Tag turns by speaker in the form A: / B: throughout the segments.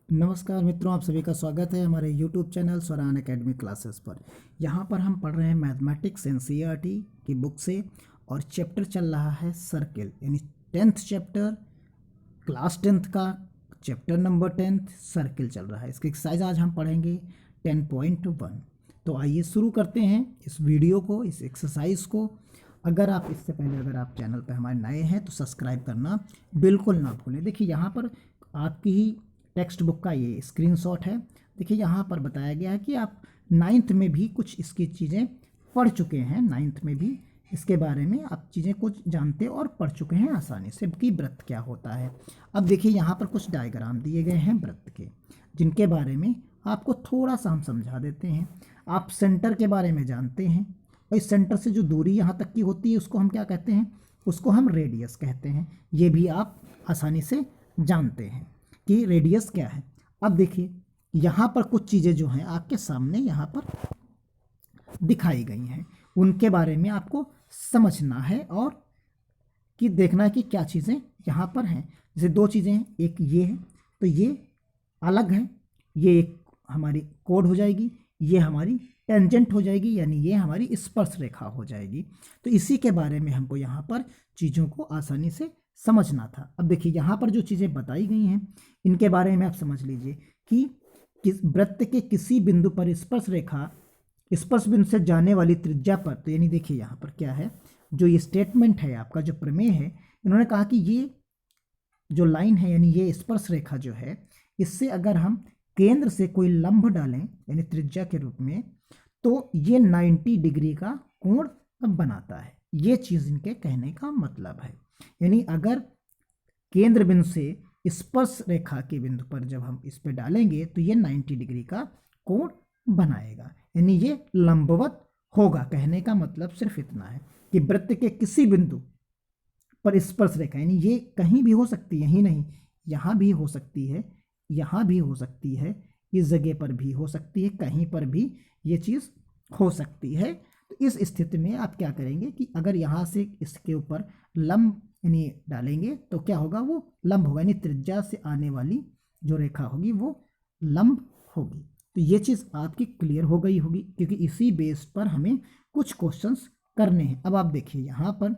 A: नमस्कार मित्रों, आप सभी का स्वागत है हमारे YouTube चैनल स्वरान एकेडमी क्लासेस पर। यहाँ पर हम पढ़ रहे हैं मैथमेटिक्स एनसीईआरटी की बुक से और चैप्टर चल रहा है सर्किल, यानी 10th चैप्टर, क्लास 10th का चैप्टर नंबर 10th सर्किल चल रहा है। इसकी एक्सरसाइज आज हम पढ़ेंगे 10.1। तो आइए शुरू करते हैं इस वीडियो को, इस एक्सरसाइज को। अगर आप इससे पहले अगर आप चैनल पर हमारे नए हैं तो सब्सक्राइब करना बिल्कुल ना भूलें। देखिए यहाँ पर आपकी ही टेक्स्ट बुक का ये स्क्रीनशॉट है। देखिए यहाँ पर बताया गया है कि आप 9th में भी कुछ इसकी चीज़ें पढ़ चुके हैं, 9th में भी इसके बारे में आप चीज़ें कुछ जानते और पढ़ चुके हैं आसानी से कि व्रत क्या होता है। अब देखिए यहाँ पर कुछ डायग्राम दिए गए हैं व्रत के, जिनके बारे में आपको थोड़ा सा हम समझा देते हैं। आप सेंटर के बारे में जानते हैं और इस सेंटर से जो दूरी यहाँ तक की होती है उसको हम क्या कहते हैं, उसको हम रेडियस कहते हैं। ये भी आप आसानी से जानते हैं कि रेडियस क्या है। अब देखिए यहाँ पर कुछ चीज़ें जो हैं आपके सामने यहाँ पर दिखाई गई हैं, उनके बारे में आपको समझना है और कि देखना है कि क्या चीज़ें यहाँ पर हैं। जैसे दो चीज़ें हैं, एक ये है तो ये अलग है, ये एक हमारी कोड हो जाएगी, ये हमारी टेंजेंट हो जाएगी, यानी ये हमारी स्पर्श रेखा हो जाएगी। तो इसी के बारे में हमको यहाँ पर चीज़ों को आसानी से समझना था। अब देखिए यहाँ पर जो चीज़ें बताई गई हैं इनके बारे में आप समझ लीजिए कि किस वृत्त के किसी बिंदु पर स्पर्श रेखा स्पर्श बिंदु से जाने वाली त्रिज्या पर, तो यानी देखिए यहाँ पर क्या है, जो ये स्टेटमेंट है आपका जो प्रमेय है, इन्होंने कहा कि ये जो लाइन है यानी ये स्पर्श रेखा जो है, इससे अगर हम केंद्र से कोई लंब डालें यानी त्रिज्या के रूप में, तो ये 90 डिग्री का कोण बनाता है। ये चीज़ इनके कहने का मतलब है। यानी अगर केंद्र बिंदु से स्पर्श रेखा के बिंदु पर जब हम इस पे डालेंगे तो ये 90 डिग्री का कोण बनाएगा, यानी ये लंबवत होगा। कहने का मतलब सिर्फ इतना है कि वृत्त के किसी बिंदु पर स्पर्श रेखा, यानी ये कहीं भी हो सकती है, यही नहीं, यहाँ भी हो सकती है, यहाँ भी हो सकती है, इस जगह पर भी हो सकती है, कहीं पर भी ये चीज़ हो सकती है। तो इस स्थिति में आप क्या करेंगे कि अगर यहाँ से इसके ऊपर लंब यानी डालेंगे तो क्या होगा, वो लंब होगा, यानी त्रिज्या से आने वाली जो रेखा होगी वो लंब होगी। तो ये चीज़ आपकी क्लियर हो गई होगी, क्योंकि इसी बेस पर हमें कुछ क्वेश्चंस करने हैं। अब आप देखिए यहाँ पर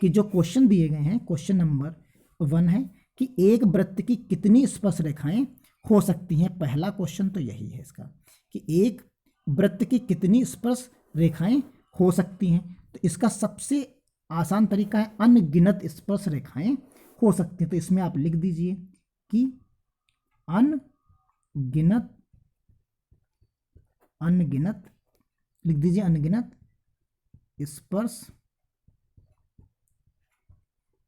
A: कि जो क्वेश्चन दिए गए हैं, क्वेश्चन नंबर 1 है कि एक वृत्त की कितनी स्पर्श रेखाएं हो सकती हैं। पहला क्वेश्चन तो यही है इसका कि एक वृत्त की कितनी स्पर्श रेखाएं हो सकती हैं। तो इसका सबसे आसान तरीका है अनगिनत स्पर्श रेखाएं हो सकती हैं। तो इसमें आप लिख दीजिए कि अनगिनत लिख दीजिए अनगिनत स्पर्श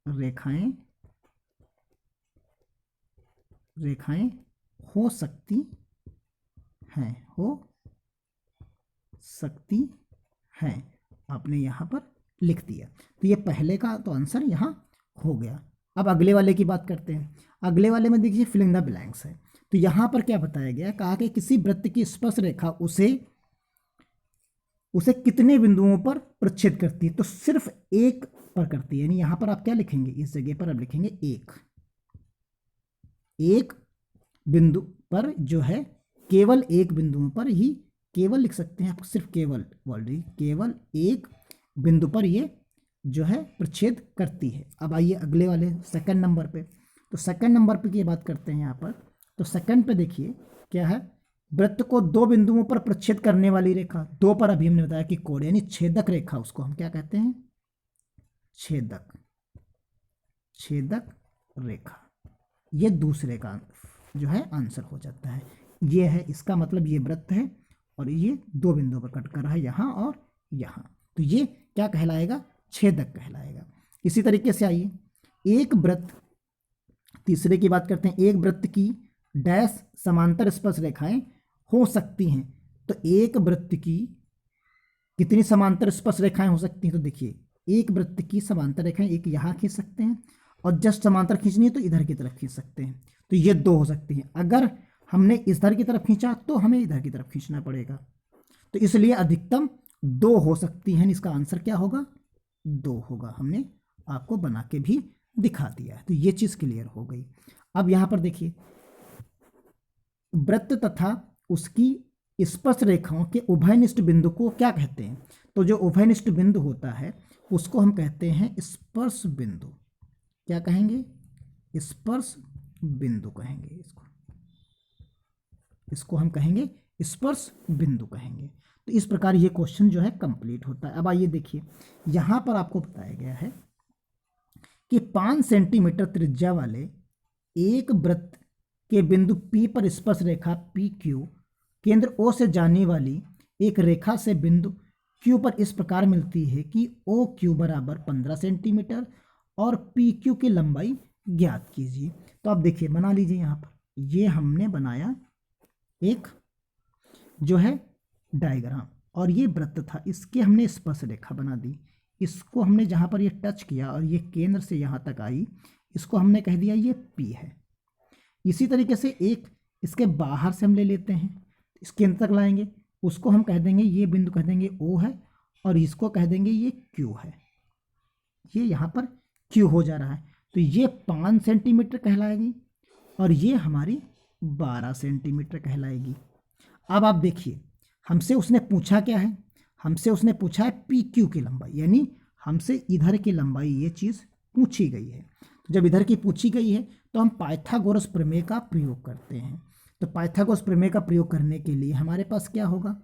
A: रेखाएं हो सकती हैं, आपने यहाँ पर लिख दिया। तो ये पहले का तो आंसर यहाँ हो गया। अब अगले वाले की बात करते हैं। अगले वाले में देखिए फिल इन द ब्लैंक्स है। तो यहाँ पर क्या बताया गया, कहा कि किसी वृत्त की स्पर्श रेखा उसे कितने बिंदुओं पर प्रच्छेद करती है। तो सिर्फ एक पर करती है, यानी यहाँ पर आप क्या लिखेंगे, इस जगह पर आप लिखेंगे एक बिंदु पर जो है, केवल एक बिंदुओं पर ही, केवल लिख सकते हैं आप, सिर्फ केवल एक बिंदु पर ये जो है प्रच्छेद करती है। अब आइए अगले वाले सेकंड नंबर पे। तो सेकंड नंबर पे की बात करते हैं यहाँ पर। तो सेकंड पे देखिए क्या है, वृत्त को दो बिंदुओं पर प्रच्छेद करने वाली रेखा, दो पर अभी हमने बताया कि कोण, यानी छेदक रेखा, उसको हम क्या कहते हैं, छेदक रेखा। ये दूसरे का जो है आंसर हो जाता है। ये है, इसका मतलब ये वृत्त है और ये दो बिंदुओं पर कट कर रहा है, यहाँ और यहाँ। तो ये क्या कहलाएगा, छेदक कहलाएगा। इसी तरीके से आइए एक वृत्त, तीसरे की बात करते हैं। एक वृत्त की डैश समांतर स्पर्श रेखाएं हो सकती हैं। तो एक वृत्त की कितनी समांतर स्पर्श रेखाएं हो सकती हैं, तो देखिए एक वृत्त की समांतर रेखाएं, एक यहाँ खींच सकते हैं और जस्ट समांतर खींचनी है तो इधर की तरफ खींच सकते हैं। तो ये दो हो सकती हैं। अगर हमने इधर की तरफ खींचा तो हमें इधर की तरफ खींचना पड़ेगा। तो इसलिए अधिकतम दो हो सकती हैं। इसका आंसर क्या होगा, दो होगा। हमने आपको बना के भी दिखा दिया है। तो ये चीज़ क्लियर हो गई। अब यहाँ पर देखिए वृत्त तथा उसकी स्पर्श रेखाओं के उभयनिष्ठ बिंदु को क्या कहते हैं? तो जो उभयनिष्ठ बिंदु होता है उसको हम कहते हैं स्पर्श बिंदु। क्या कहेंगे? स्पर्श बिंदु कहेंगे इसको। इसको हम कहेंगे स्पर्श बिंदु कहेंगे। तो इस प्रकार ये क्वेश्चन जो है कंप्लीट होता है। अब आइए देखिए, यहां पर आपको बताया गया है कि 5 सेंटीमीटर त्रिज्या वाले एक वृत्त के बिंदु P पर स्पर्श रेखा PQ केंद्र O से जाने वाली एक रेखा से बिंदु Q पर इस प्रकार मिलती है कि OQ बराबर 15 सेंटीमीटर और PQ की लंबाई ज्ञात कीजिए। तो आप देखिए, बना लीजिए यहाँ पर, ये हमने बनाया एक जो है डायग्राम, और ये वृत्त था, इसके हमने स्पर्श रेखा बना दी। इसको हमने जहाँ पर ये टच किया और ये केंद्र से यहाँ तक आई, इसको हमने कह दिया ये P है। इसी तरीके से एक इसके बाहर से हम ले लेते हैं, इस केंद्र तक लाएंगे, उसको हम कह देंगे, ये बिंदु कह देंगे O है, और इसको कह देंगे ये Q है। ये यहाँ पर Q हो जा रहा है, तो ये 5 सेंटीमीटर कहलाएगी और ये हमारी 12 सेंटीमीटर कहलाएगी। अब आप देखिए, हमसे उसने पूछा क्या है? हमसे उसने पूछा है PQ की लंबाई, यानी हमसे इधर की लंबाई ये चीज़ पूछी गई है। तो जब इधर की पूछी गई है तो हम पाइथागोरस प्रमेय का प्रयोग करते हैं। तो पाइथागोरस प्रमेय का प्रयोग करने के लिए हमारे पास क्या होगा?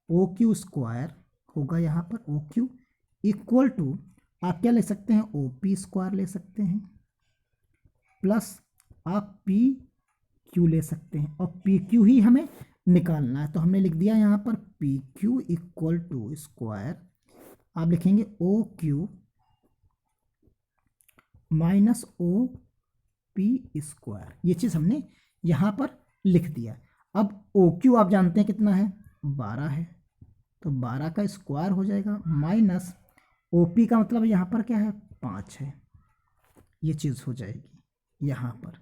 A: OQ स्क्वायर होगा यहाँ पर, OQ इक्वल टू, आप क्या ले सकते हैं? OP स्क्वायर ले सकते हैं, प्लस आप PQ ले सकते हैं, और PQ ही हमें निकालना है। तो हमने लिख दिया यहाँ पर PQ इक्वल टू स्क्वायर, आप लिखेंगे OQ माइनस OP स्क्वायर। ये चीज़ हमने यहाँ पर लिख दिया। अब OQ आप जानते हैं कितना है? 12 है, तो 12 का स्क्वायर हो जाएगा, माइनस OP का मतलब यहाँ पर क्या है? 5 है। ये चीज़ हो जाएगी यहाँ पर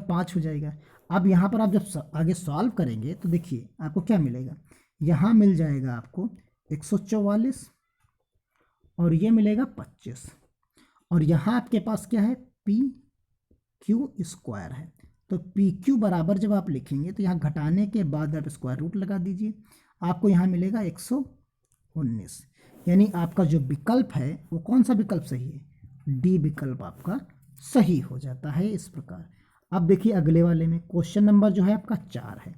A: 5 हो जाएगा। अब यहाँ पर आप जब आगे सॉल्व करेंगे तो देखिए आपको क्या मिलेगा? यहाँ मिल जाएगा आपको 144 और ये मिलेगा 25, और यहाँ आपके पास क्या है? PQ स्क्वायर है। तो PQ बराबर जब आप लिखेंगे तो यहाँ घटाने के बाद आप स्क्वायर रूट लगा दीजिए, आपको यहाँ मिलेगा 119। यानी आपका जो विकल्प है वो कौन सा विकल्प सही है? D विकल्प आपका सही हो जाता है इस प्रकार। अब देखिए अगले वाले में क्वेश्चन नंबर जो है आपका 4 है।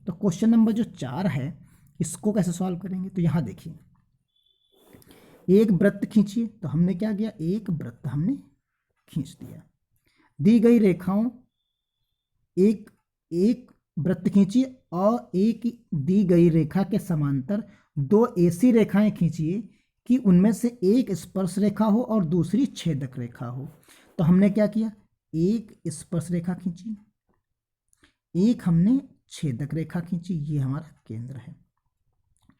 A: तो क्वेश्चन नंबर जो 4 है इसको कैसे सॉल्व करेंगे? तो यहाँ देखिए, एक वृत्त खींचिए। तो हमने क्या किया? एक वृत्त हमने खींच दिया। दी गई रेखाओं, एक वृत्त खींचिए और एक दी गई रेखा के समांतर 2 ऐसी रेखाएं खींचिए कि उनमें से एक स्पर्श रेखा हो और दूसरी छेदक रेखा हो। तो हमने क्या किया? एक स्पर्श रेखा खींची, एक हमने छेदक रेखा खींची, ये हमारा केंद्र है।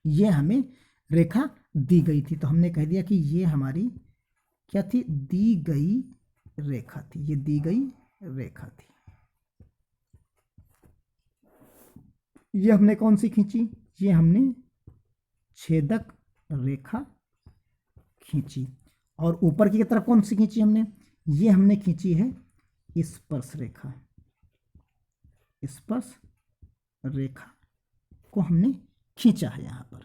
A: ये हमें रेखा दी गई थी, तो हमने कह दिया कि ये हमारी क्या थी? दी गई रेखा थी। ये दी गई रेखा थी। ये हमने कौन सी खींची? ये हमने छेदक रेखा खींची। और ऊपर की तरफ कौन सी खींची हमने? ये हमने खींची है स्पर्श रेखा। स्पर्श रेखा को हमने खींचा है यहाँ पर।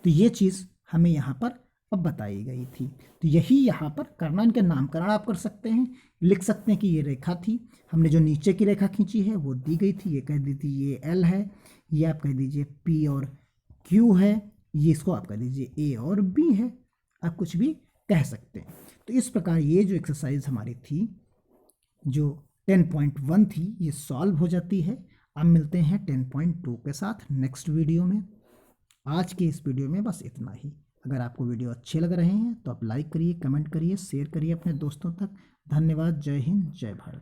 A: तो ये चीज़ हमें यहाँ पर अब बताई गई थी। तो यही यहाँ पर करना, इनके नामकरण आप कर सकते हैं, लिख सकते हैं कि ये रेखा थी, हमने जो नीचे की रेखा खींची है वो दी गई थी, ये कह दी थी ये L है, ये आप कह दीजिए P और Q है, ये इसको आप कह दीजिए A और B है, आप कुछ भी कह सकते हैं। तो इस प्रकार ये जो एक्सरसाइज हमारी थी जो 10.1 थी ये सॉल्व हो जाती है। अब मिलते हैं 10.2 के साथ नेक्स्ट वीडियो में। आज के इस वीडियो में बस इतना ही। अगर आपको वीडियो अच्छे लग रहे हैं तो आप लाइक करिए, कमेंट करिए, शेयर करिए अपने दोस्तों तक। धन्यवाद। जय हिंद, जय भारत।